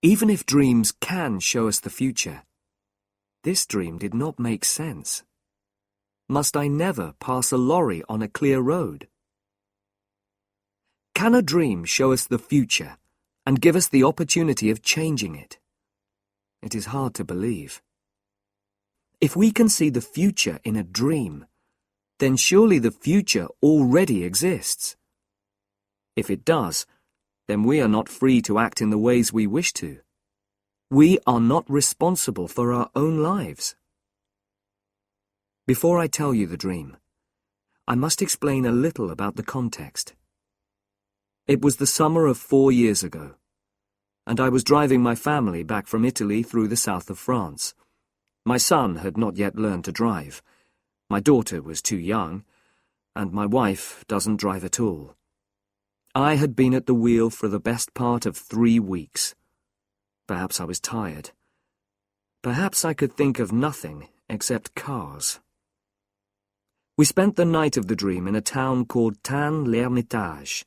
Even if dreams can show us the future, this dream did not make sense. Must I never pass a lorry on a clear road? Can a dream show us the future and give us the opportunity of changing it? It is hard to believe. If we can see the future in a dream, then surely the future already exists. If it does, then we are not free to act in the ways we wish to. We are not responsible for our own lives. Before I tell you the dream, I must explain a little about the context. It was the summer of 4 years ago, and I was driving my family back from Italy through the south of France. My son had not yet learned to drive. My daughter was too young, and my wife doesn't drive at all. I had been at the wheel for the best part of 3 weeks. Perhaps I was tired. Perhaps I could think of nothing except cars. We spent the night of the dream in a town called Tain-l'Hermitage.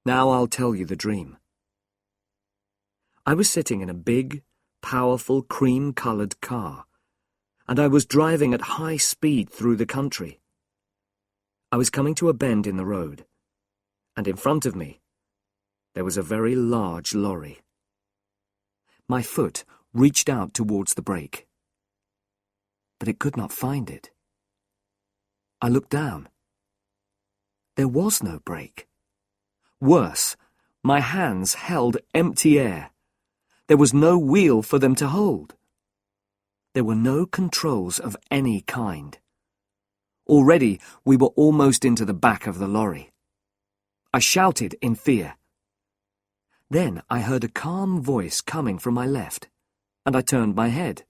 Now I'll tell you the dream. I was sitting in a big, powerful, cream-coloured car, and I was driving at high speed through the country. I was coming to a bend in the road, and in front of me, there was a very large lorry. My foot reached out towards the brake, but it could not find it. I looked down. There was no brake. Worse, my hands held empty air. There was no wheel for them to hold. There were no controls of any kind. Already, we were almost into the back of the lorry. I shouted in fear. Then I heard a calm voice coming from my left, and I turned my head.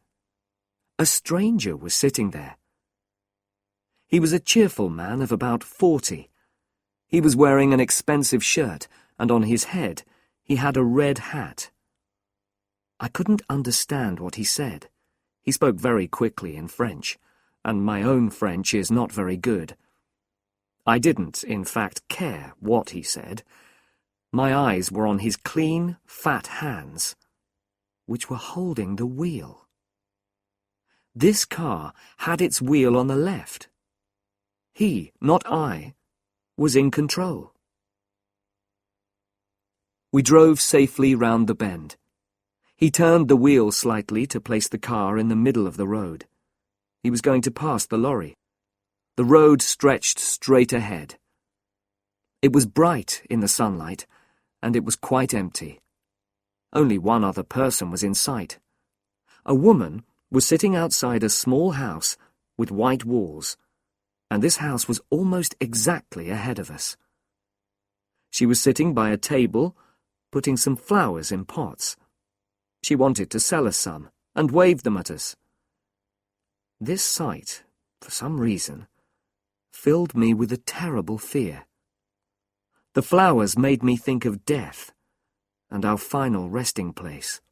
A stranger was sitting there. He was a cheerful man of about 40. He was wearing an expensive shirt, and on his head he had a red hat. I couldn't understand what he said. He spoke very quickly in French, and my own French is not very good. I didn't, in fact, care what he said. My eyes were on his clean, fat hands, which were holding the wheel. This car had its wheel on the left. He, not I, was in control. We drove safely round the bend. He turned the wheel slightly to place the car in the middle of the road. He was going to pass the lorry. The road stretched straight ahead. It was bright in the sunlight, and it was quite empty. Only one other person was in sight. A woman was sitting outside a small house with white walls, and this house was almost exactly ahead of us. She was sitting by a table, putting some flowers in pots. She wanted to sell us some, and waved them at us. This sight, for some reason, filled me with a terrible fear. The flowers made me think of death, and our final resting place.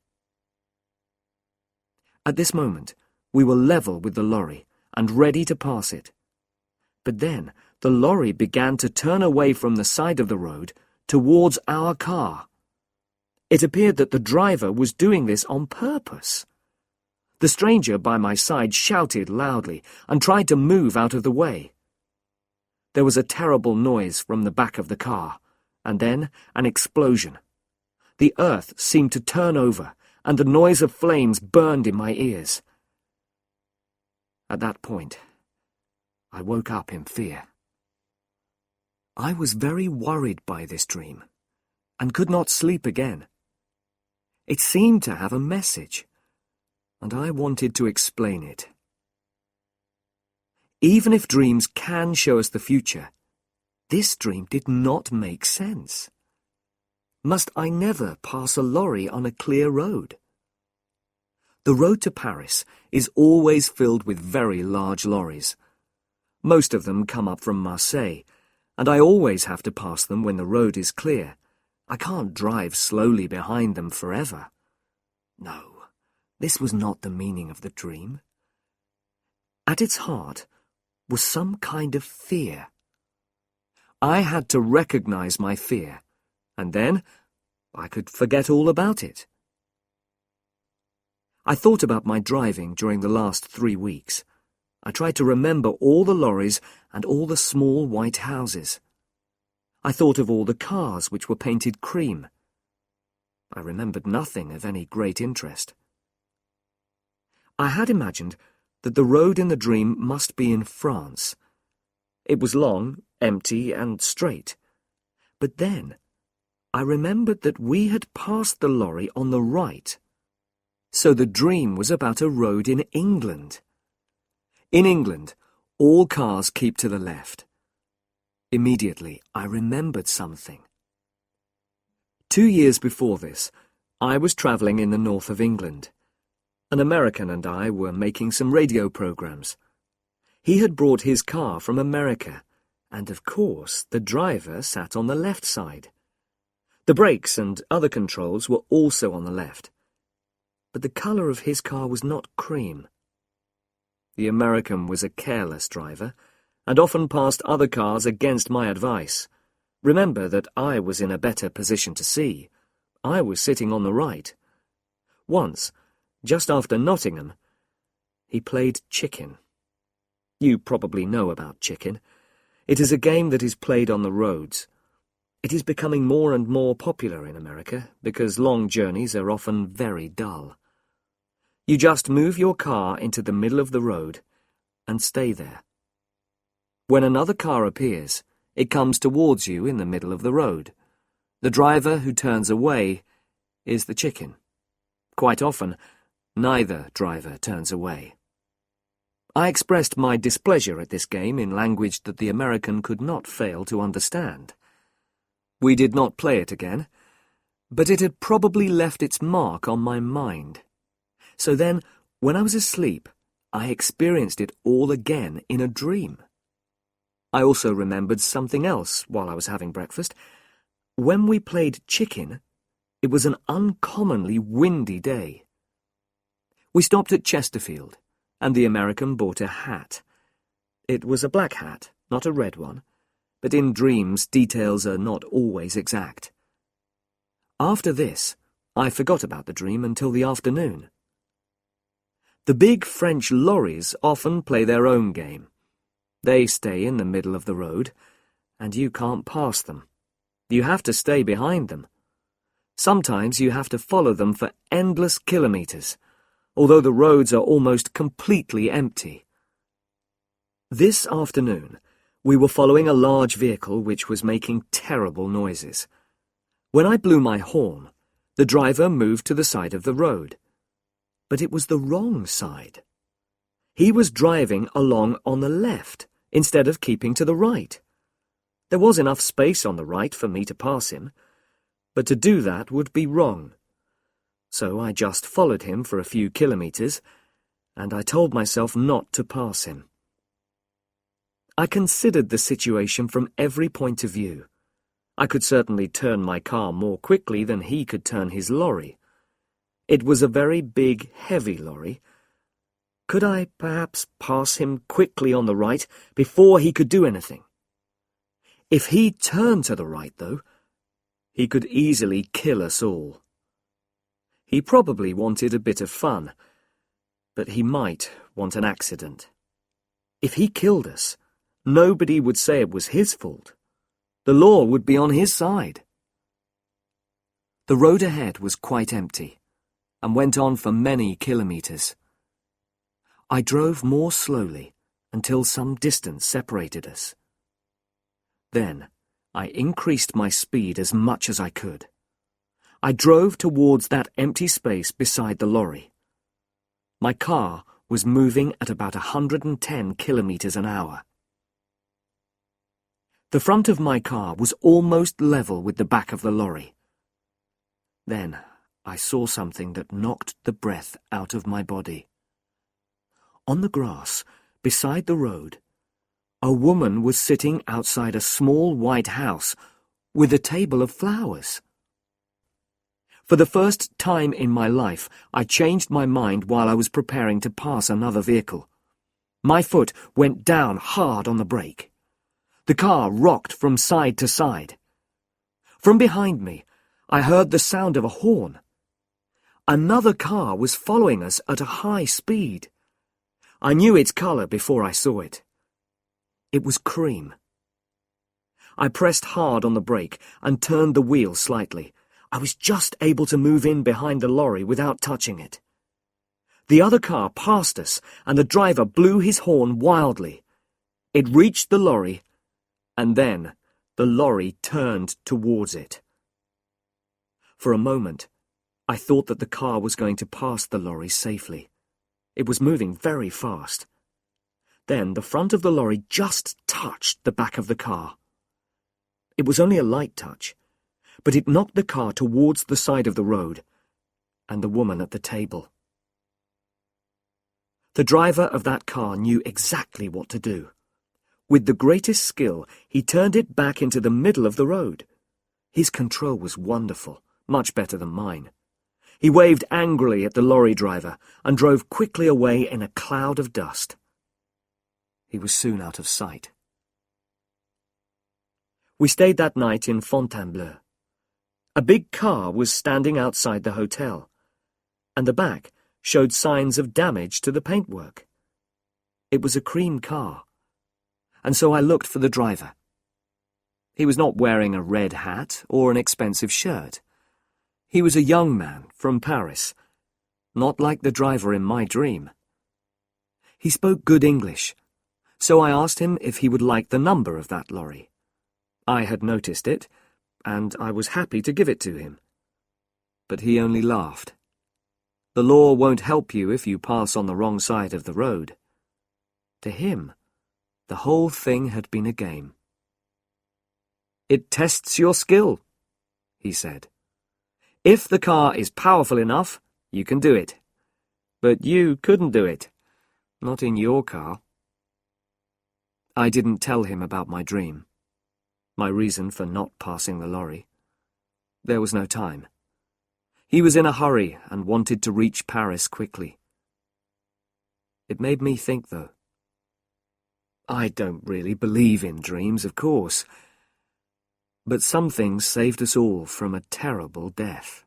At this moment, we were level with the lorry, and ready to pass it. But then, the lorry began to turn away from the side of the road towards our car. It appeared that the driver was doing this on purpose. The stranger by my side shouted loudly and tried to move out of the way. There was a terrible noise from the back of the car, and then an explosion. The earth seemed to turn over, and the noise of flames burned in my ears. At that point, I woke up in fear. I was very worried by this dream, and could not sleep again. It seemed to have a message, and I wanted to explain it. Even if dreams can show us the future, this dream did not make sense. Must I never pass a lorry on a clear road? The road to Paris is always filled with very large lorries. Most of them come up from Marseille, and I always have to pass them when the road is clear. I can't drive slowly behind them forever. No, this was not the meaning of the dream. At its heart was some kind of fear. I had to recognize my fear, and then I could forget all about it. I thought about my driving during the last 3 weeks. I tried to remember all the lorries and all the small white houses. I thought of all the cars which were painted cream. I remembered nothing of any great interest. I had imagined that the road in the dream must be in France. It was long, empty, and straight. But then I remembered that we had passed the lorry on the right. So the dream was about a road in England. In England, all cars keep to the left. Immediately, I remembered something. 2 years before this, I was travelling in the north of England. An American and I were making some radio programs. He had brought his car from America, and of course the driver sat on the left side. The brakes and other controls were also on the left. But the colour of his car was not cream. The American was a careless driver, and often passed other cars against my advice. Remember that I was in a better position to see. I was sitting on the right. Once, just after Nottingham, he played chicken. You probably know about chicken. It is a game that is played on the roads. It is becoming more and more popular in America because long journeys are often very dull. You just move your car into the middle of the road and stay there. When another car appears, it comes towards you in the middle of the road. The driver who turns away is the chicken. Quite often, neither driver turns away. I expressed my displeasure at this game in language that the American could not fail to understand. We did not play it again, but it had probably left its mark on my mind. So then, when I was asleep, I experienced it all again in a dream. I also remembered something else while I was having breakfast. When we played chicken, it was an uncommonly windy day. We stopped at Chesterfield, and the American bought a hat. It was a black hat, not a red one, but in dreams details are not always exact. After this, I forgot about the dream until the afternoon. The big French lorries often play their own game. They stay in the middle of the road, and you can't pass them. You have to stay behind them. Sometimes you have to follow them for endless kilometres, although the roads are almost completely empty. This afternoon, we were following a large vehicle which was making terrible noises. When I blew my horn, the driver moved to the side of the road. But it was the wrong side. He was driving along on the left, instead of keeping to the right. There was enough space on the right for me to pass him, but to do that would be wrong. So I just followed him for a few kilometres, and I told myself not to pass him. I considered the situation from every point of view. I could certainly turn my car more quickly than he could turn his lorry. It was a very big, heavy lorry. Could I perhaps pass him quickly on the right before he could do anything? If he turned to the right, though, he could easily kill us all. He probably wanted a bit of fun, but he might want an accident. If he killed us, nobody would say it was his fault. The law would be on his side. The road ahead was quite empty, and went on for many kilometres. I drove more slowly until some distance separated us. Then I increased my speed as much as I could. I drove towards that empty space beside the lorry. My car was moving at about 110 kilometres an hour. The front of my car was almost level with the back of the lorry. Then I saw something that knocked the breath out of my body. On the grass, beside the road, a woman was sitting outside a small white house with a table of flowers. For the first time in my life, I changed my mind while I was preparing to pass another vehicle. My foot went down hard on the brake. The car rocked from side to side. From behind me, I heard the sound of a horn. Another car was following us at a high speed. I knew its colour before I saw it. It was cream. I pressed hard on the brake and turned the wheel slightly. I was just able to move in behind the lorry without touching it. The other car passed us, and the driver blew his horn wildly. It reached the lorry, and then the lorry turned towards it. For a moment, I thought that the car was going to pass the lorry safely. It was moving very fast. Then the front of the lorry just touched the back of the car. It was only a light touch, but it knocked the car towards the side of the road, and the woman at the table. The driver of that car knew exactly what to do. With the greatest skill, he turned it back into the middle of the road. His control was wonderful, much better than mine. He waved angrily at the lorry driver and drove quickly away in a cloud of dust. He was soon out of sight. We stayed that night in Fontainebleau. A big car was standing outside the hotel, and the back showed signs of damage to the paintwork. It was a cream car, and so I looked for the driver. He was not wearing a red hat or an expensive shirt. He was a young man from Paris, not like the driver in my dream. He spoke good English, so I asked him if he would like the number of that lorry. I had noticed it, and I was happy to give it to him. But he only laughed. The law won't help you if you pass on the wrong side of the road. To him, the whole thing had been a game. "It tests your skill," he said. "If the car is powerful enough, you can do it. But you couldn't do it. Not in your car." I didn't tell him about my dream, my reason for not passing the lorry. There was no time. He was in a hurry and wanted to reach Paris quickly. It made me think, though. I don't really believe in dreams, of course, but some things saved us all from a terrible death.